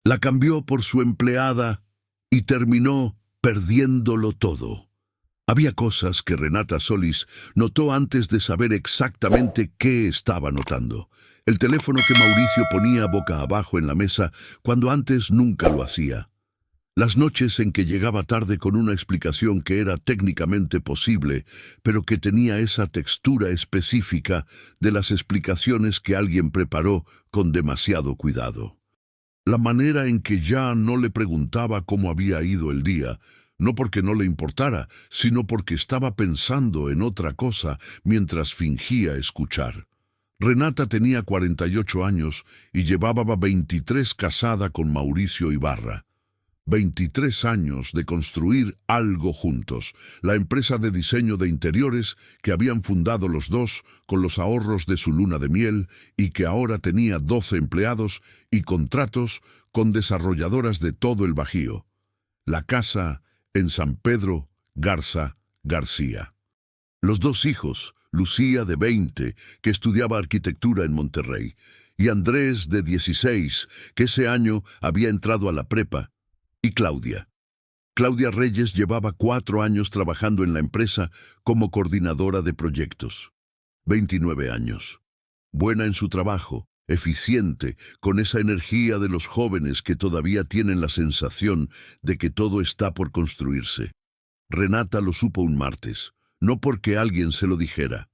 La cambió por su empleada y terminó perdiéndolo todo. Había cosas que Renata Solis notó antes de saber exactamente qué estaba notando. El teléfono que Mauricio ponía boca abajo en la mesa cuando antes nunca lo hacía. Las noches en que llegaba tarde con una explicación que era técnicamente posible, pero que tenía esa textura específica de las explicaciones que alguien preparó con demasiado cuidado. La manera en que ya no le preguntaba cómo había ido el día, no porque no le importara, sino porque estaba pensando en otra cosa mientras fingía escuchar. Renata tenía 48 años y llevaba 23 casada con Mauricio Ibarra. 23 años de construir algo juntos, la empresa de diseño de interiores que habían fundado los dos con los ahorros de su luna de miel y que ahora tenía 12 empleados y contratos con desarrolladoras de todo el Bajío. La casa en San Pedro Garza García. Los dos hijos, Lucía de 20, que estudiaba arquitectura en Monterrey, y Andrés de 16, que ese año había entrado a la prepa, y Claudia. Claudia Reyes llevaba 4 años trabajando en la empresa como coordinadora de proyectos. 29 años. Buena en su trabajo, eficiente, con esa energía de los jóvenes que todavía tienen la sensación de que todo está por construirse. Renata lo supo un martes, no porque alguien se lo dijera,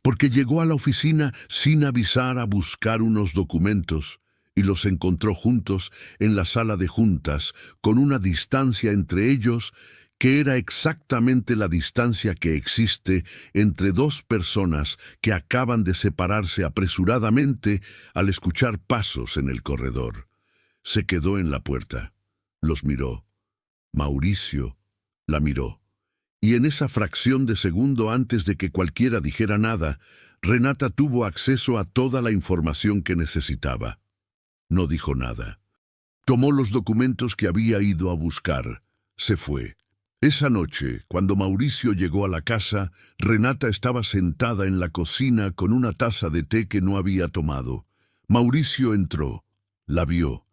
porque llegó a la oficina sin avisar a buscar unos documentos y los encontró juntos en la sala de juntas, con una distancia entre ellos que era exactamente la distancia que existe entre dos personas que acaban de separarse apresuradamente al escuchar pasos en el corredor. Se quedó en la puerta. Los miró. Mauricio la miró. Y en esa fracción de segundo antes de que cualquiera dijera nada, Renata tuvo acceso a toda la información que necesitaba. No dijo nada. Tomó los documentos que había ido a buscar. Se fue. Esa noche, cuando Mauricio llegó a la casa, Renata estaba sentada en la cocina con una taza de té que no había tomado. Mauricio entró, la vio,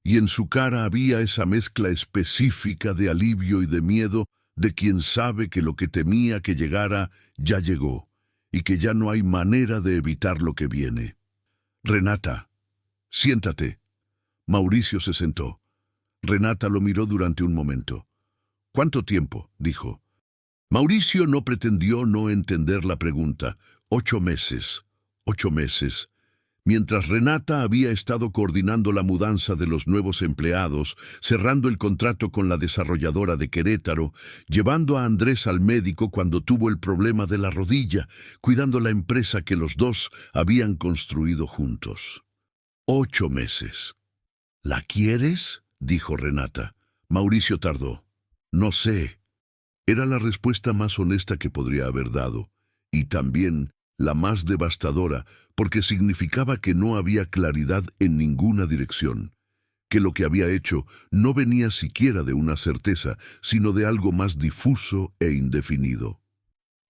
y en su cara había esa mezcla específica de alivio y de miedo de quien sabe que lo que temía que llegara ya llegó, y que ya no hay manera de evitar lo que viene. Renata, siéntate. Mauricio se sentó. Renata lo miró durante un momento. ¿Cuánto tiempo?, dijo. Mauricio no pretendió no entender la pregunta. 8 meses. 8 meses. Mientras Renata había estado coordinando la mudanza de los nuevos empleados, cerrando el contrato con la desarrolladora de Querétaro, llevando a Andrés al médico cuando tuvo el problema de la rodilla, cuidando la empresa que los dos habían construido juntos. 8 meses. ¿La quieres?, dijo Renata. Mauricio tardó. No sé. Era la respuesta más honesta que podría haber dado, y también la más devastadora, porque significaba que no había claridad en ninguna dirección, que lo que había hecho no venía siquiera de una certeza, sino de algo más difuso e indefinido.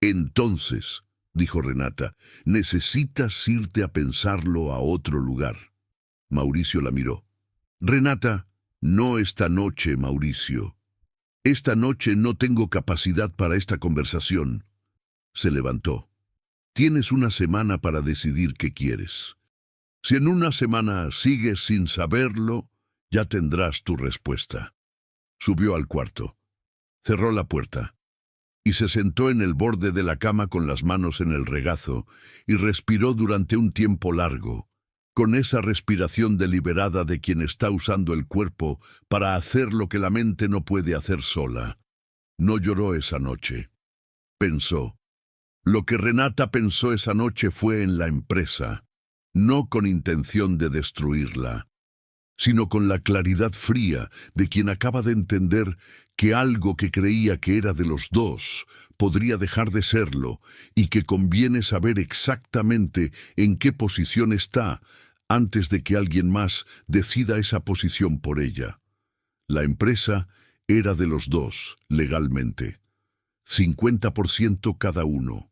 Entonces, dijo Renata, necesitas irte a pensarlo a otro lugar. Mauricio la miró. Renata, no esta noche, Mauricio. Esta noche no tengo capacidad para esta conversación. Se levantó. Tienes una semana para decidir qué quieres. Si en una semana sigues sin saberlo, ya tendrás tu respuesta. Subió al cuarto. Cerró la puerta. Y se sentó en el borde de la cama con las manos en el regazo y respiró durante un tiempo largo, con esa respiración deliberada de quien está usando el cuerpo para hacer lo que la mente no puede hacer sola. No lloró esa noche. Pensó. Lo que Renata pensó esa noche fue en la empresa, no con intención de destruirla, sino con la claridad fría de quien acaba de entender que algo que creía que era de los dos podría dejar de serlo y que conviene saber exactamente en qué posición está antes de que alguien más decida esa posición por ella. La empresa era de los dos, legalmente. 50% cada uno.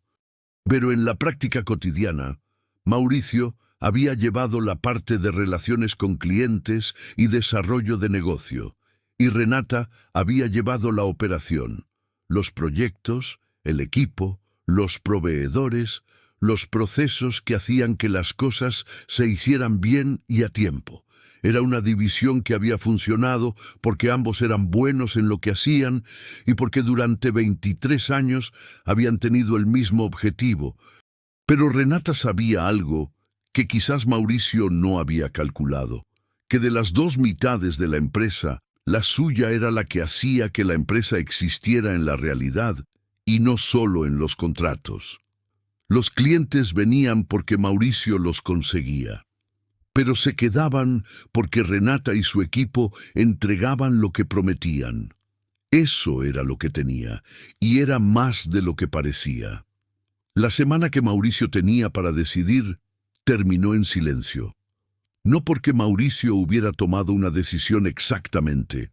Pero en la práctica cotidiana, Mauricio había llevado la parte de relaciones con clientes y desarrollo de negocio, y Renata había llevado la operación, los proyectos, el equipo, los proveedores, los procesos que hacían que las cosas se hicieran bien y a tiempo. Era una división que había funcionado porque ambos eran buenos en lo que hacían y porque durante 23 años habían tenido el mismo objetivo. Pero Renata sabía algo que quizás Mauricio no había calculado, que de las dos mitades de la empresa, la suya era la que hacía que la empresa existiera en la realidad y no solo en los contratos. Los clientes venían porque Mauricio los conseguía, pero se quedaban porque Renata y su equipo entregaban lo que prometían. Eso era lo que tenía, y era más de lo que parecía. La semana que Mauricio tenía para decidir terminó en silencio. No porque Mauricio hubiera tomado una decisión exactamente,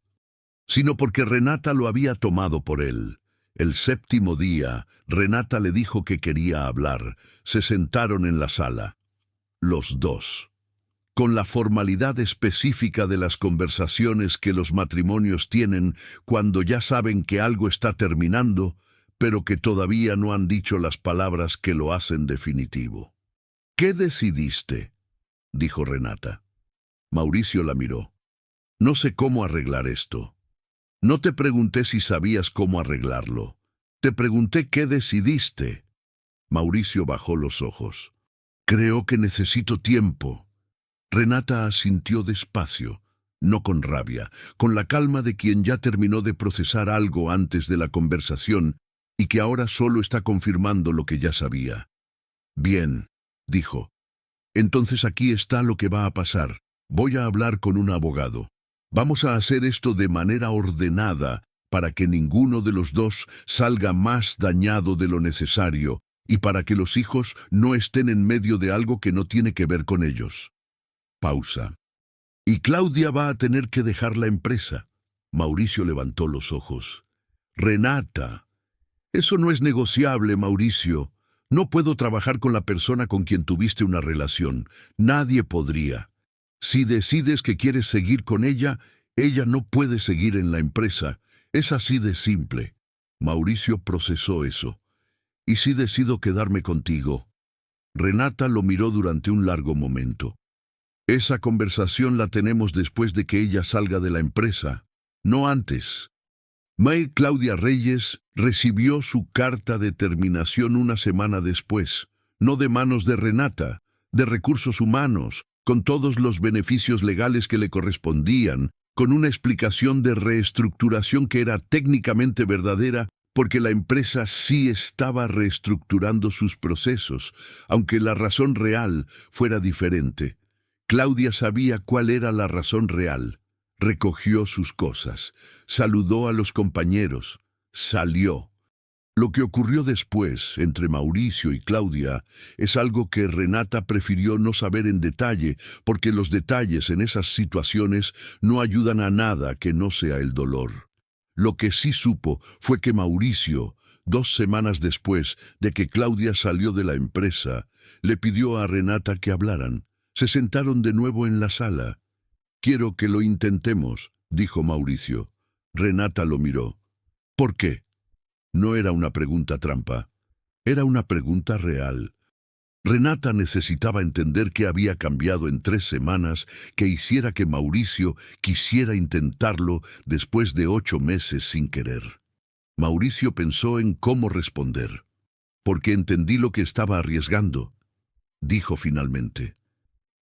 sino porque Renata lo había tomado por él. El séptimo día, Renata le dijo que quería hablar. Se sentaron en la sala, los dos, con la formalidad específica de las conversaciones que los matrimonios tienen cuando ya saben que algo está terminando, pero que todavía no han dicho las palabras que lo hacen definitivo. «¿Qué decidiste?», dijo Renata. Mauricio la miró. «No sé cómo arreglar esto. No te pregunté si sabías cómo arreglarlo. Te pregunté qué decidiste». Mauricio bajó los ojos. «Creo que necesito tiempo». Renata asintió despacio, no con rabia, con la calma de quien ya terminó de procesar algo antes de la conversación y que ahora solo está confirmando lo que ya sabía. «Bien», dijo. «Entonces aquí está lo que va a pasar. Voy a hablar con un abogado. Vamos a hacer esto de manera ordenada para que ninguno de los dos salga más dañado de lo necesario y para que los hijos no estén en medio de algo que no tiene que ver con ellos». Pausa. «Y Claudia va a tener que dejar la empresa». Mauricio levantó los ojos. «Renata, eso no es negociable, Mauricio. No puedo trabajar con la persona con quien tuviste una relación. Nadie podría. Si decides que quieres seguir con ella, ella no puede seguir en la empresa. Es así de simple». Mauricio procesó eso. «¿Y si decido quedarme contigo?». Renata lo miró durante un largo momento. «Esa conversación la tenemos después de que ella salga de la empresa, no antes». Claudia Reyes recibió su carta de terminación una semana después, no de manos de Renata, de Recursos Humanos, con todos los beneficios legales que le correspondían, con una explicación de reestructuración que era técnicamente verdadera porque la empresa sí estaba reestructurando sus procesos, aunque la razón real fuera diferente. Claudia sabía cuál era la razón real. Recogió sus cosas, saludó a los compañeros, salió. Lo que ocurrió después entre Mauricio y Claudia es algo que Renata prefirió no saber en detalle, porque los detalles en esas situaciones no ayudan a nada que no sea el dolor. Lo que sí supo fue que Mauricio, 2 semanas después de que Claudia salió de la empresa, le pidió a Renata que hablaran. Se sentaron de nuevo en la sala. «Quiero que lo intentemos», dijo Mauricio. Renata lo miró. «¿Por qué?». No era una pregunta trampa. Era una pregunta real. Renata necesitaba entender qué había cambiado en 3 semanas que hiciera que Mauricio quisiera intentarlo después de 8 meses sin querer. Mauricio pensó en cómo responder. «Porque entendí lo que estaba arriesgando», dijo finalmente.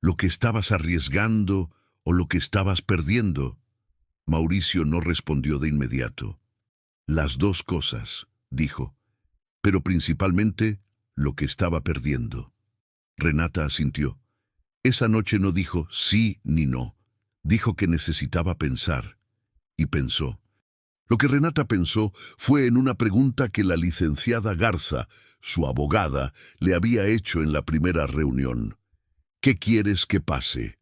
«¿Lo que estabas arriesgando o lo que estabas perdiendo?». Mauricio no respondió de inmediato. «Las dos cosas», dijo, «pero principalmente lo que estaba perdiendo». Renata asintió. Esa noche no dijo sí ni no. Dijo que necesitaba pensar. Y pensó. Lo que Renata pensó fue en una pregunta que la licenciada Garza, su abogada, le había hecho en la primera reunión. «¿Qué quieres que pase?».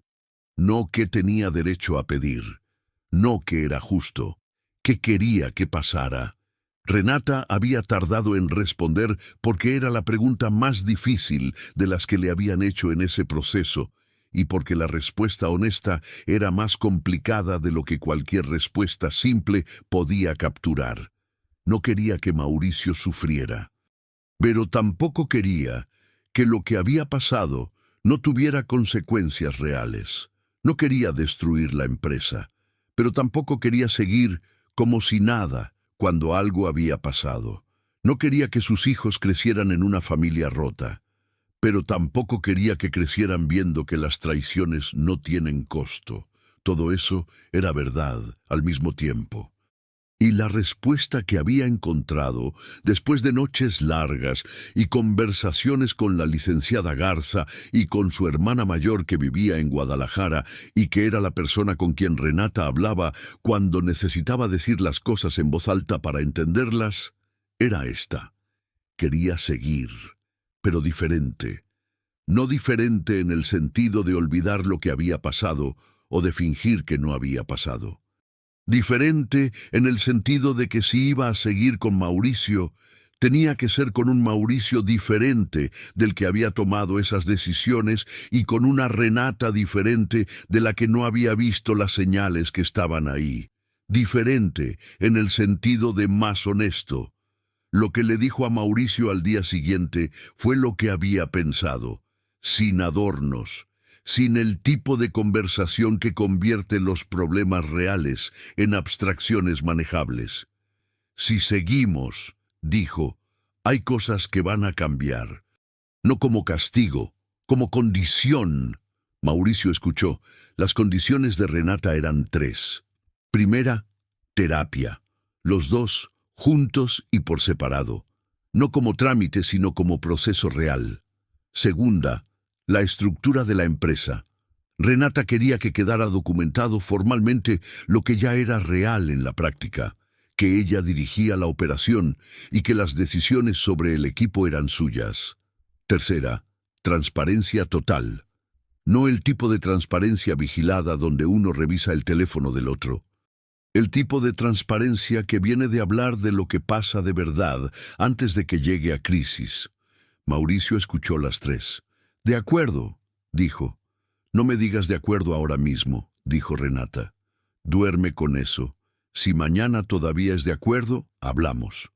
No qué tenía derecho a pedir. No qué era justo. ¿Qué quería que pasara? Renata había tardado en responder porque era la pregunta más difícil de las que le habían hecho en ese proceso, y porque la respuesta honesta era más complicada de lo que cualquier respuesta simple podía capturar. No quería que Mauricio sufriera, pero tampoco quería que lo que había pasado no tuviera consecuencias reales. No quería destruir la empresa, pero tampoco quería seguir como si nada cuando algo había pasado. No quería que sus hijos crecieran en una familia rota, pero tampoco quería que crecieran viendo que las traiciones no tienen costo. Todo eso era verdad al mismo tiempo. Y la respuesta que había encontrado, después de noches largas y conversaciones con la licenciada Garza y con su hermana mayor que vivía en Guadalajara y que era la persona con quien Renata hablaba cuando necesitaba decir las cosas en voz alta para entenderlas, era esta. Quería seguir, pero diferente. No diferente en el sentido de olvidar lo que había pasado o de fingir que no había pasado. Diferente en el sentido de que si iba a seguir con Mauricio, tenía que ser con un Mauricio diferente del que había tomado esas decisiones y con una Renata diferente de la que no había visto las señales que estaban ahí. Diferente en el sentido de más honesto. Lo que le dijo a Mauricio al día siguiente fue lo que había pensado, sin adornos, sin el tipo de conversación que convierte los problemas reales en abstracciones manejables. Si seguimos, dijo, hay cosas que van a cambiar. No como castigo, como condición. Mauricio escuchó. Las condiciones de Renata eran 3. Primera, terapia. Los dos, juntos y por separado. No como trámite, sino como proceso real. Segunda, la estructura de la empresa. Renata quería que quedara documentado formalmente lo que ya era real en la práctica, que ella dirigía la operación y que las decisiones sobre el equipo eran suyas. Tercera, transparencia total. No el tipo de transparencia vigilada donde uno revisa el teléfono del otro. El tipo de transparencia que viene de hablar de lo que pasa de verdad antes de que llegue a crisis. Mauricio escuchó las 3. De acuerdo, dijo. No me digas de acuerdo ahora mismo, dijo Renata. Duerme con eso. Si mañana todavía es de acuerdo, hablamos.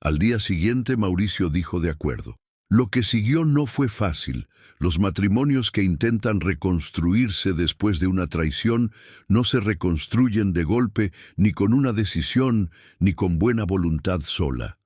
Al día siguiente Mauricio dijo de acuerdo. Lo que siguió no fue fácil. Los matrimonios que intentan reconstruirse después de una traición no se reconstruyen de golpe, ni con una decisión, ni con buena voluntad sola.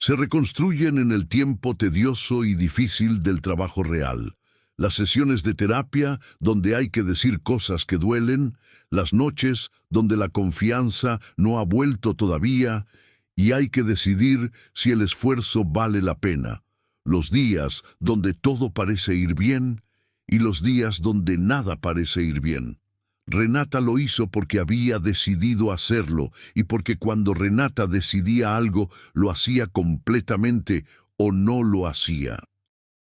Se reconstruyen en el tiempo tedioso y difícil del trabajo real. Las sesiones de terapia, donde hay que decir cosas que duelen, las noches donde la confianza no ha vuelto todavía, y hay que decidir si el esfuerzo vale la pena. Los días donde todo parece ir bien, y los días donde nada parece ir bien. Renata lo hizo porque había decidido hacerlo y porque cuando Renata decidía algo, lo hacía completamente o no lo hacía.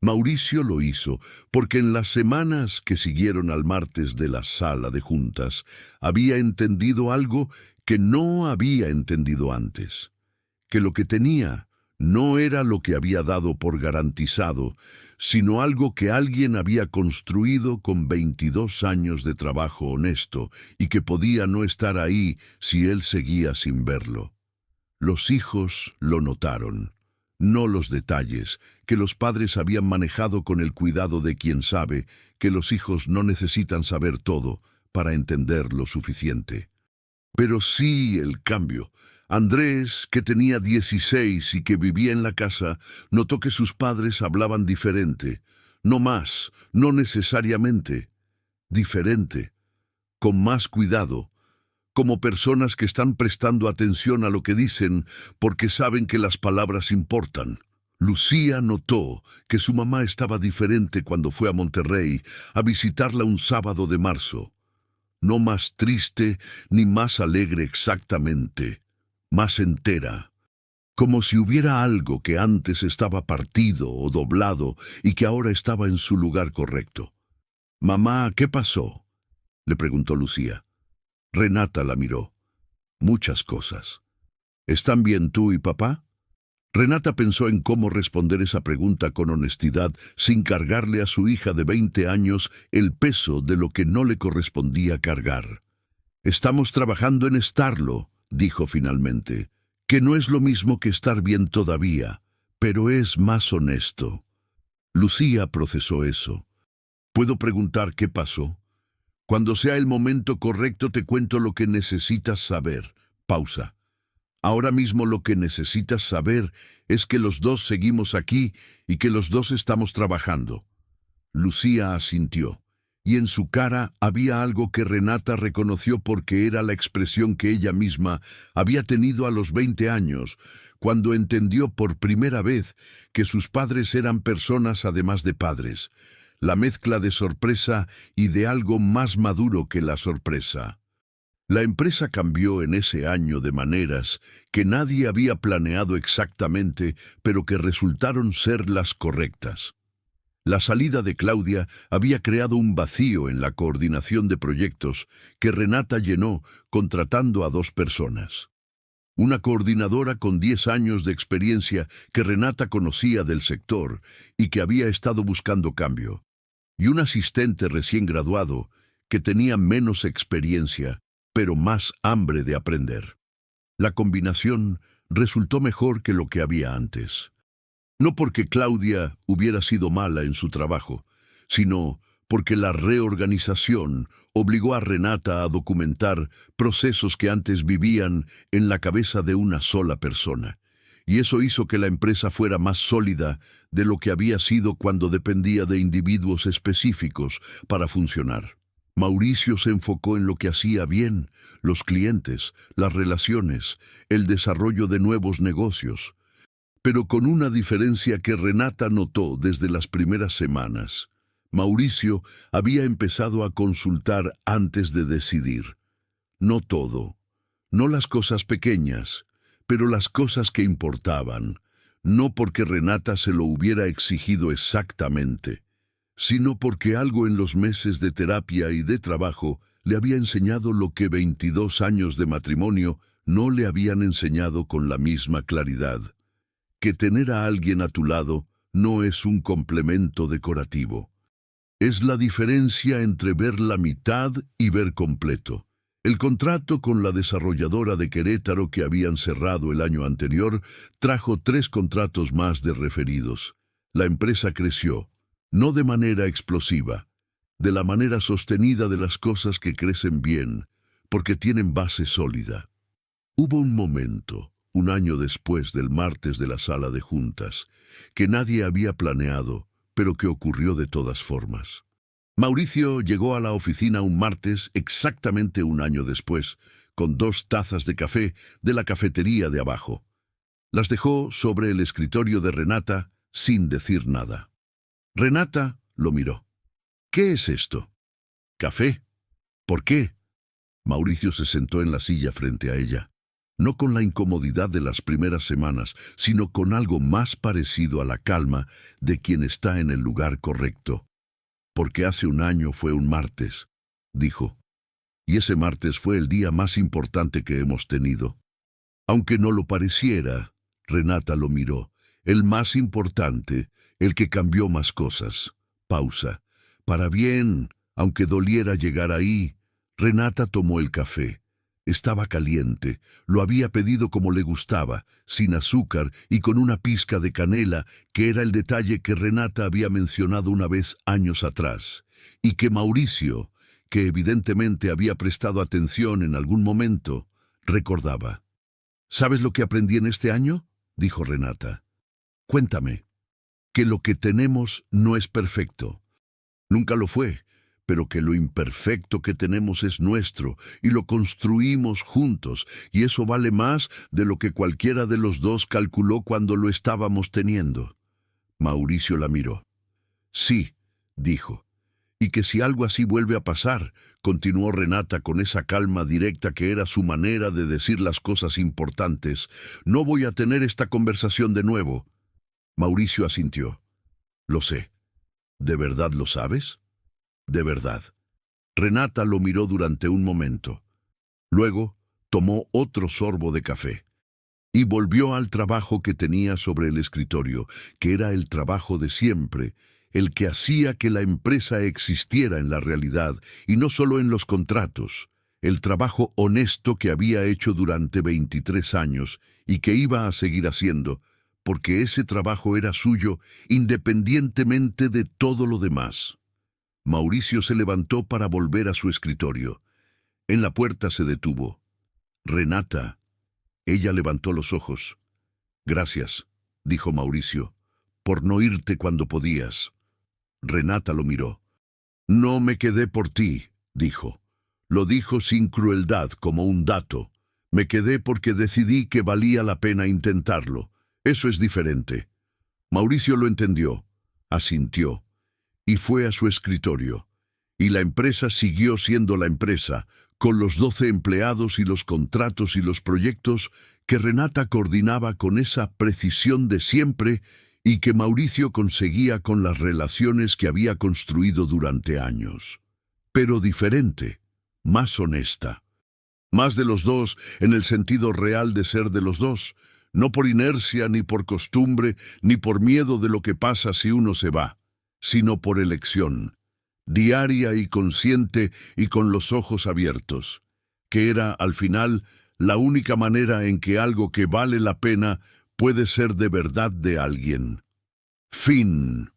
Mauricio lo hizo porque en las semanas que siguieron al martes de la sala de juntas, había entendido algo que no había entendido antes, que lo que tenía no era lo que había dado por garantizado, sino algo que alguien había construido con 22 años de trabajo honesto y que podía no estar ahí si él seguía sin verlo. Los hijos lo notaron, no los detalles, que los padres habían manejado con el cuidado de quien sabe que los hijos no necesitan saber todo para entender lo suficiente. Pero sí el cambio. Andrés, que tenía 16 y que vivía en la casa, notó que sus padres hablaban diferente. No más, no necesariamente. Diferente. Con más cuidado. Como personas que están prestando atención a lo que dicen porque saben que las palabras importan. Lucía notó que su mamá estaba diferente cuando fue a Monterrey a visitarla un sábado de marzo. No más triste ni más alegre exactamente. Más entera, como si hubiera algo que antes estaba partido o doblado y que ahora estaba en su lugar correcto. «Mamá, ¿qué pasó?», le preguntó Lucía. Renata la miró. Muchas cosas. ¿Están bien tú y papá? Renata pensó en cómo responder esa pregunta con honestidad, sin cargarle a su hija de 20 años el peso de lo que no le correspondía cargar. Estamos trabajando en estarlo, dijo finalmente, que no es lo mismo que estar bien todavía, pero es más honesto. Lucía procesó eso. ¿Puedo preguntar qué pasó? Cuando sea el momento correcto te cuento lo que necesitas saber. Pausa. Ahora mismo lo que necesitas saber es que los dos seguimos aquí y que los dos estamos trabajando. Lucía asintió, y en su cara había algo que Renata reconoció porque era la expresión que ella misma había tenido a los 20 años, cuando entendió por primera vez que sus padres eran personas además de padres, la mezcla de sorpresa y de algo más maduro que la sorpresa. La empresa cambió en ese año de maneras que nadie había planeado exactamente, pero que resultaron ser las correctas. La salida de Claudia había creado un vacío en la coordinación de proyectos que Renata llenó contratando a 2 personas. Una coordinadora con 10 años de experiencia que Renata conocía del sector y que había estado buscando cambio, y un asistente recién graduado que tenía menos experiencia, pero más hambre de aprender. La combinación resultó mejor que lo que había antes. No porque Claudia hubiera sido mala en su trabajo, sino porque la reorganización obligó a Renata a documentar procesos que antes vivían en la cabeza de una sola persona, y eso hizo que la empresa fuera más sólida de lo que había sido cuando dependía de individuos específicos para funcionar. Mauricio se enfocó en lo que hacía bien, los clientes, las relaciones, el desarrollo de nuevos negocios, pero con una diferencia que Renata notó desde las primeras semanas. Mauricio había empezado a consultar antes de decidir. No todo, no las cosas pequeñas, pero las cosas que importaban, no porque Renata se lo hubiera exigido exactamente, sino porque algo en los meses de terapia y de trabajo le había enseñado lo que 22 años de matrimonio no le habían enseñado con la misma claridad: que tener a alguien a tu lado no es un complemento decorativo. Es la diferencia entre ver la mitad y ver completo. El contrato con la desarrolladora de Querétaro que habían cerrado el año anterior trajo 3 contratos más de referidos. La empresa creció, no de manera explosiva, de la manera sostenida de las cosas que crecen bien, porque tienen base sólida. Hubo un momento, un año después del martes de la sala de juntas, que nadie había planeado, pero que ocurrió de todas formas. Mauricio llegó a la oficina un martes exactamente un año después, con 2 tazas de café de la cafetería de abajo. Las dejó sobre el escritorio de Renata sin decir nada. Renata lo miró. ¿Qué es esto? ¿Café? ¿Por qué? Mauricio se sentó en la silla frente a ella, no con la incomodidad de las primeras semanas, sino con algo más parecido a la calma de quien está en el lugar correcto. Porque hace un año fue un martes, dijo, y ese martes fue el día más importante que hemos tenido. Aunque no lo pareciera, Renata lo miró, el más importante, el que cambió más cosas. Pausa. Para bien, aunque doliera llegar ahí, Renata tomó el café. Estaba caliente, lo había pedido como le gustaba, sin azúcar y con una pizca de canela, que era el detalle que Renata había mencionado una vez años atrás, y que Mauricio, que evidentemente había prestado atención en algún momento, recordaba. ¿Sabes lo que aprendí en este año?, dijo Renata. Cuéntame. Que lo que tenemos no es perfecto. Nunca lo fue, pero que lo imperfecto que tenemos es nuestro y lo construimos juntos, y eso vale más de lo que cualquiera de los dos calculó cuando lo estábamos teniendo. Mauricio la miró. Sí, dijo, y que si algo así vuelve a pasar, continuó Renata con esa calma directa que era su manera de decir las cosas importantes, no voy a tener esta conversación de nuevo. Mauricio asintió. Lo sé. ¿De verdad lo sabes? De verdad. Renata lo miró durante un momento. Luego tomó otro sorbo de café. y volvió al trabajo que tenía sobre el escritorio, que era el trabajo de siempre, el que hacía que la empresa existiera en la realidad y no solo en los contratos, el trabajo honesto que había hecho durante 23 años y que iba a seguir haciendo, porque ese trabajo era suyo independientemente de todo lo demás. Mauricio se levantó para volver a su escritorio. En la puerta se detuvo. Renata. Ella levantó los ojos. Gracias, dijo Mauricio, por no irte cuando podías. Renata lo miró. No me quedé por ti, dijo. Lo dijo sin crueldad, como un dato. Me quedé porque decidí que valía la pena intentarlo. Eso es diferente. Mauricio lo entendió, asintió, y fue a su escritorio. Y la empresa siguió siendo la empresa, con los 12 empleados y los contratos y los proyectos que Renata coordinaba con esa precisión de siempre y que Mauricio conseguía con las relaciones que había construido durante años. Pero diferente, más honesta. Más de los dos en el sentido real de ser de los dos, no por inercia, ni por costumbre, ni por miedo de lo que pasa si uno se va, sino por elección, diaria y consciente y con los ojos abiertos, que era, al final, la única manera en que algo que vale la pena puede ser de verdad de alguien. Fin.